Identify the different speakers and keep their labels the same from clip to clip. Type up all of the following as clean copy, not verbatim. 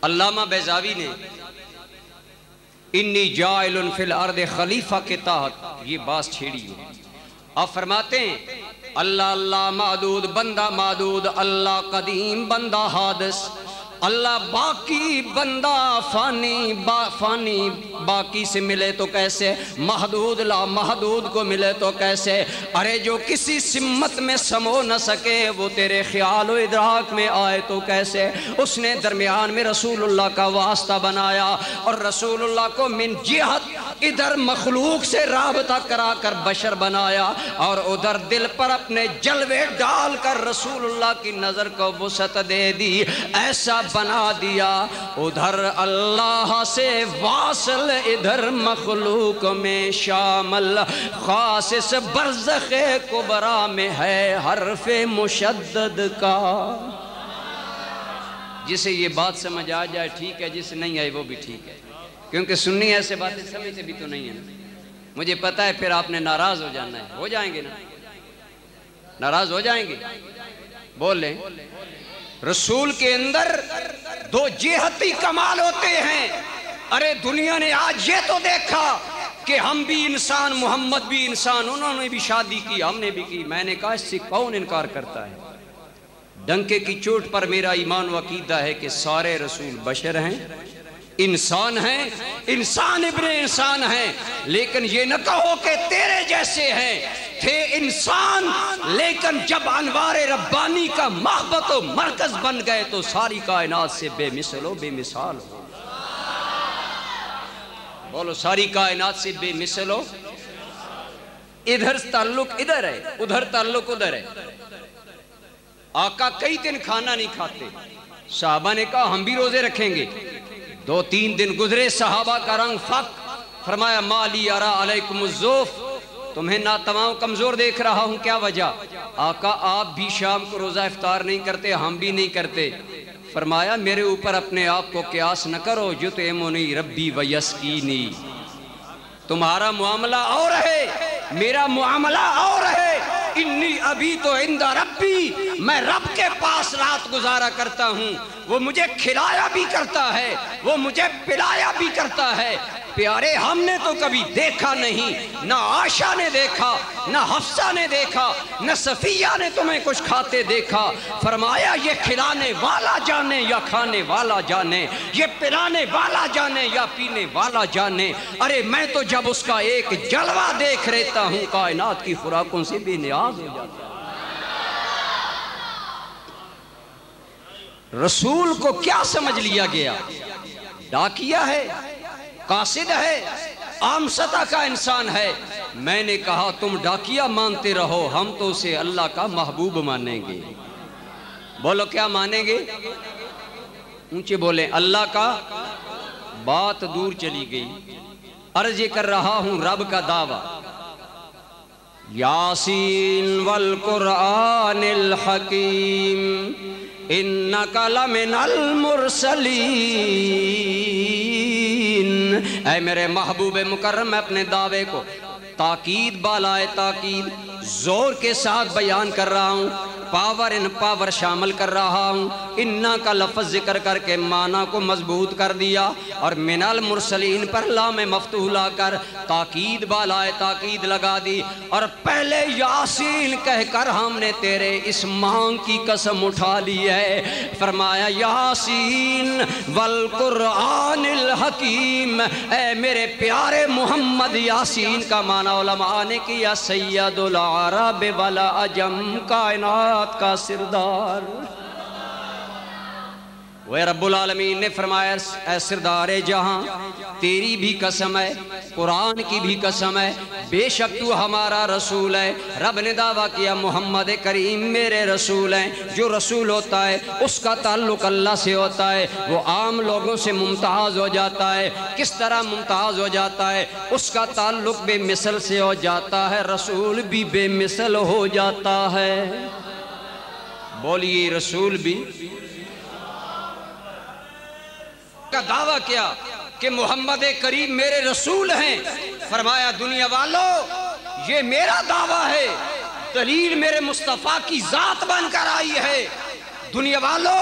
Speaker 1: علامہ بیضاوی نے انی جاعل فی الارض خلیفہ کے تحت یہ بات چھیڑی ہے. آپ فرماتے ہیں اللہ اللہ معدود بندہ معدود، اللہ قدیم بندہ حادث، اللہ باقی بندہ فانی فانی باقی سے ملے تو کیسے، محدود لا محدود کو ملے تو کیسے. ارے جو کسی سمت میں سمو نہ سکے وہ تیرے خیال و ادراک میں آئے تو کیسے. اس نے درمیان میں رسول اللہ کا واسطہ بنایا اور رسول اللہ کو من جہت ادھر مخلوق سے رابطہ کرا کر بشر بنایا اور ادھر دل پر اپنے جلوے ڈال کر رسول اللہ کی نظر کو وسعت دے دی. ایسا بنا دیا ادھر اللہ سے واصل ادھر مخلوق میں شامل، خاص برزخ کبریٰ میں ہے حرف مشدد کا. جسے یہ بات سمجھ آ جائے ٹھیک ہے، جسے نہیں آئے وہ بھی ٹھیک ہے، کیونکہ سنی ایسے باتیں سمجھتے بھی تو نہیں ہیں. مجھے پتہ ہے پھر آپ نے ناراض ہو جانا ہے. ہو جائیں گے نا، ناراض ہو جائیں گے. بولیں رسول کے اندر دو جہتی کمال ہوتے ہیں. ارے دنیا نے آج یہ تو دیکھا کہ ہم بھی انسان، محمد بھی انسان، انہوں نے بھی شادی کی، ہم نے بھی کی. میں نے کہا اس سے کون انکار کرتا ہے؟ ڈنکے کی چوٹ پر میرا ایمان و عقیدہ ہے کہ سارے رسول بشر ہیں، انسان ہیں، انسان ابن انسان ہیں. لیکن یہ نہ کہو کہ تیرے جیسے ہیں، تھے انسان لیکن جب انوار ربانی کا محبت و مرکز بن گئے تو ساری کائنات سے بے مثل و بے مثال ہو. بولو ساری کائنات سے بے مثل ہو. ادھر تعلق ادھر ہے، ادھر تعلق ادھر ہے. آقا کئی دن کھانا نہیں کھاتے. صحابہ نے کہا ہم بھی روزے رکھیں گے. 2-3 دن گزرے، صحابہ کا رنگ فق. فرمایا مالی ارا علیکم الزوف، تمہیں ناتمام کمزور دیکھ رہا ہوں، کیا وجہ؟ آقا آپ بھی شام کو روزہ افطار نہیں کرتے، ہم بھی نہیں کرتے. فرمایا میرے اوپر اپنے آپ کو قیاس نہ کرو، یطعمنی ربی ویسقینی. تمہارا معاملہ اور ہے، میرا معاملہ اور ہے. انی ابھی تو عند ربی، میں رب کے پاس رات گزارا کرتا ہوں. وہ مجھے کھلایا بھی کرتا ہے، وہ مجھے پلایا بھی کرتا ہے. پیارے ہم نے تو کبھی دیکھا نہیں، نہ عائشہ نے دیکھا، نہ حفصہ نے دیکھا، نہ صفیہ نے تمہیں کچھ کھاتے دیکھا. فرمایا یہ کھلانے والا جانے یا کھانے والا جانے، یہ پلانے والا جانے یا پینے والا جانے. ارے میں تو جب اس کا ایک جلوہ دیکھ رہتا ہوں کائنات کی خوراکوں سے بے نیاز ہو جاتا ہوں. رسول کو کیا سمجھ لیا گیا؟ ڈاکیا ہے، قاصد ہے، عام سطح کا انسان ہے. میں نے کہا تم ڈاکیا مانتے رہو، ہم تو اسے اللہ کا محبوب مانیں گے. بولو کیا مانیں گے؟ اونچے بولیں اللہ کا. بات دور چلی گئی. عرض کر رہا ہوں رب کا دعویٰ. یاسین والقرآن الحکیم انکا لمن المرسلین. اے میرے محبوب مکرم، میں اپنے دعوے کو تاکید بالائے تاکید زور کے ساتھ بیان کر رہا ہوں، پاور ان پاور شامل کر رہا ہوں. انا کا لفظ ذکر کر کے معنی کو مضبوط کر دیا اور من المرسلین پر لام مفتوح لا کر تاکید بالائے تاکید لگا دی. اور پہلے یاسین کہہ کر ہم نے تیرے اس مانگ کی قسم اٹھا لی ہے. فرمایا یاسین والقرآن الحکیم. اے میرے پیارے محمد، یاسین کا معنی علماء نے کیا سید العرب والعجم، کائنات کا سردار. وہ رب العالمین نے فرمایا اے سردار جہاں، تیری بھی قسم ہے، قرآن کی بھی قسم ہے، بے شک تو ہمارا رسول ہے. رب نے دعویٰ کیا محمد کریم میرے رسول ہیں. جو رسول ہوتا ہے اس کا تعلق اللہ سے ہوتا ہے، وہ عام لوگوں سے ممتاز ہو جاتا ہے. کس طرح ممتاز ہو جاتا ہے؟ اس کا تعلق بے مثل سے ہو جاتا ہے، رسول بھی بے مثل ہو جاتا ہے. بولیے رسول بھی کا دعویٰ کیا کہ محمد کریم میرے رسول ہیں. فرمایا دنیا والو یہ میرا دعویٰ ہے، دلیل میرے مصطفیٰ کی ذات بن کر آئی ہے. دنیا والو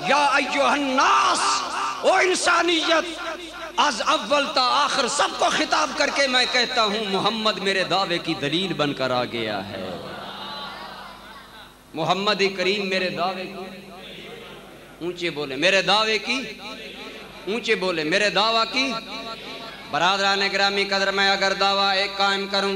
Speaker 1: یا ایھا الناس او انسانیت، از اول تا آخر سب کو خطاب کر کے میں کہتا ہوں محمد میرے دعوے کی دلیل بن کر آ گیا ہے۔ محمد کریم میرے دعوے کی، اونچے بولے میرے دعوے کی، اونچے بولے میرے دعویٰ کی۔ برادران گرامی قدر، میں اگر دعویٰ ایک قائم کروں،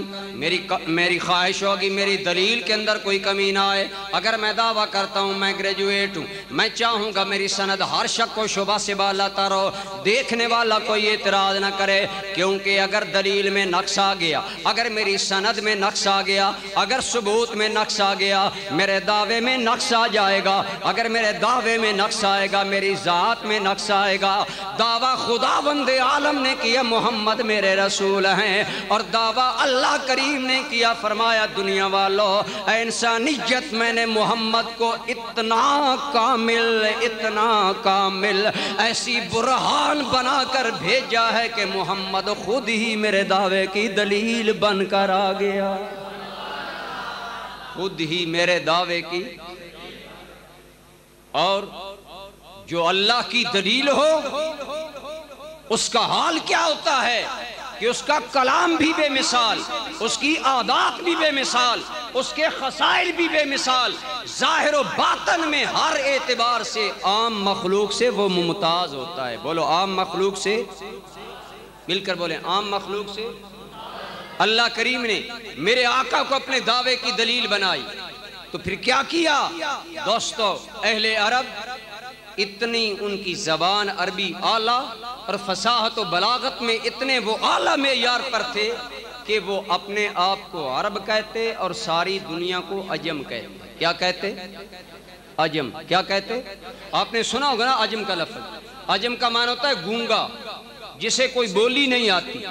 Speaker 1: میری خواہش ہوگی میری دلیل کے اندر کوئی کمی نہ آئے۔ اگر میں دعویٰ کرتا ہوں میں گریجویٹ ہوں، میں چاہوں گا میری سند ہر شک و شبہ سے بالاتا رہو، دیکھنے والا کوئی اعتراض نہ کرے، کیونکہ اگر دلیل میں نقص آ گیا، اگر میری سند میں نقص آ گیا، اگر ثبوت میں نقص آ گیا، میرے دعوے میں نقص آ جائے گا۔ اگر میرے دعوے میں نقص آئے گا، میری ذات میں نقص آئے گا۔ دعویٰ خداوند عالم نے کیا محمد میرے رسول ہیں، اور دعویٰ اللہ کریم نے کیا، فرمایا دنیا والو اے انسانیت، میں نے محمد کو اتنا کامل ایسی برہان بنا کر بھیجا ہے کہ محمد خود ہی میرے دعوے کی دلیل بن کر آ گیا، خود ہی میرے دعوے کی۔ اور جو اللہ کی دلیل ہو اس کا حال کیا ہوتا ہے کہ اس کا کلام بھی بے مثال، اس کی عادات بھی بے مثال، اس کے خصائل بھی بے مثال، ظاہر و باطن میں ہر اعتبار سے عام مخلوق سے وہ ممتاز ہوتا ہے۔ بولو عام مخلوق سے، مل کر بولیں عام مخلوق سے۔ اللہ کریم نے میرے آقا کو اپنے دعوے کی دلیل بنائی، تو پھر کیا کیا دوستو؟ اہل عرب اتنی ان کی زبان عربی اعلیٰ اور فصاحت و بلاغت میں اتنے وہ اعلیٰ معیار پر تھے کہ وہ اپنے آپ کو عرب کہتے اور ساری دنیا کو عجم کہتے۔ کیا کہتے؟ عجم۔ کیا کہتے؟ آپ نے سنا ہوگا نا عجم کا لفظ۔ عجم کا معنی ہوتا ہے گونگا، جسے کوئی بولی نہیں آتی۔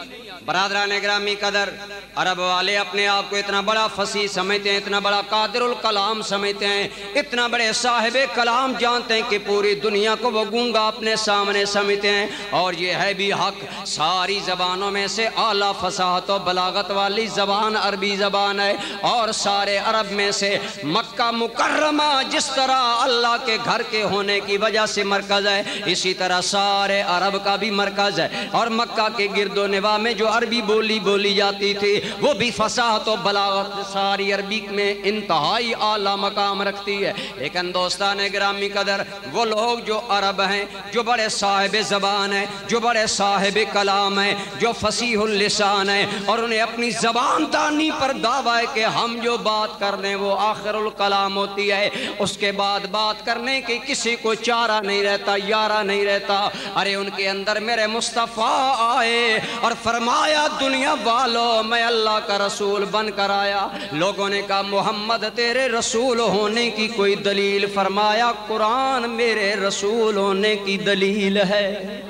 Speaker 1: برادران گرامی قدر، عرب والے اپنے آپ کو اتنا بڑا فصیح سمجھتے ہیں، اتنا بڑا قادر الکلام سمجھتے ہیں، اتنا بڑے صاحب کلام جانتے ہیں کہ پوری دنیا کو وہ گونگا اپنے سامنے سمجھتے ہیں۔ اور یہ ہے بھی حق، ساری زبانوں میں سے اعلیٰ فصاحت و بلاغت والی زبان عربی زبان ہے، اور سارے عرب میں سے مکہ مکرمہ جس طرح اللہ کے گھر کے ہونے کی وجہ سے مرکز ہے، اسی طرح سارے عرب کا بھی مرکز ہے۔ اور مکہ کے گرد و نواح میں جو عربی بولی جاتی تھی وہ بھی فصاحت و بلاغت ساری عربی میں انتہائی اعلیٰ مقام رکھتی ہے۔ لیکن دوستان گرامی قدر، وہ لوگ جو عرب ہیں، جو بڑے صاحب زبان ہیں، جو بڑے صاحب کلام ہیں، جو فصیح اللسان ہیں، اور انہیں اپنی زبان دانی پر دعویٰ ہے کہ ہم جو بات کر دیں وہ آخر الکلام ہوتی ہے، اس کے بعد بات کرنے کی کسی کو چارہ نہیں رہتا، یارہ نہیں رہتا۔ ارے ان کے اندر میرے مصطفیٰ آئے اور فرمایا دنیا والو میں اللہ کا رسول بن کر آیا۔ لوگوں نے کہا محمد تیرے رسول ہونے کی کوئی دلیل؟ فرمایا قرآن میرے رسول ہونے کی دلیل ہے،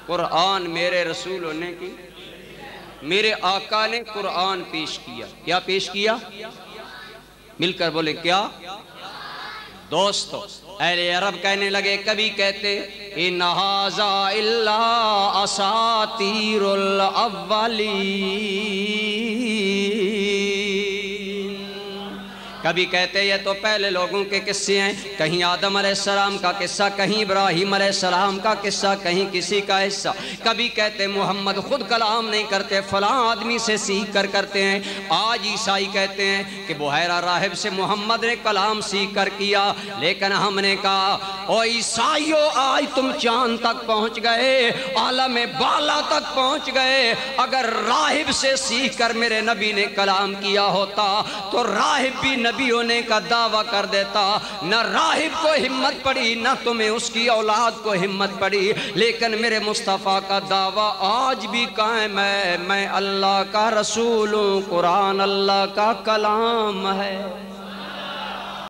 Speaker 1: قرآن میرے رسول ہونے کی۔ میرے آقا نے قرآن پیش کیا۔ کیا پیش کیا؟ مل کر بولے کیا؟ دوستو اہل عرب کہنے لگے، کبھی کہتے ان ھذا الا اساطیر الاولین، کبھی کہتے یہ تو پہلے لوگوں کے قصے ہیں، کہیں آدم علیہ السلام کا قصہ، کہیں ابراہیم علیہ السلام کا قصہ، کہیں کسی کا حصہ۔ کبھی کہتے محمد خود کلام نہیں کرتے، فلاں آدمی سے سیکھ کر کرتے ہیں۔ آج عیسائی کہتے ہیں کہ بحیرہ راہب سے محمد نے کلام سیکھ کر کیا، لیکن ہم نے کہا او عیسائیو آج تم چاند تک پہنچ گئے، عالم بالا تک پہنچ گئے، اگر راہب سے سیکھ کر میرے نبی نے کلام کیا ہوتا تو راہب بھی نبی ہونے کا دعویٰ کر دیتا۔ نہ راہب کو ہمت پڑی، نہ تمہیں اس کی اولاد کو ہمت پڑی، لیکن میرے مصطفیٰ کا دعویٰ آج بھی قائم ہے، میں اللہ کا رسول ہوں، قرآن اللہ کا کلام ہے۔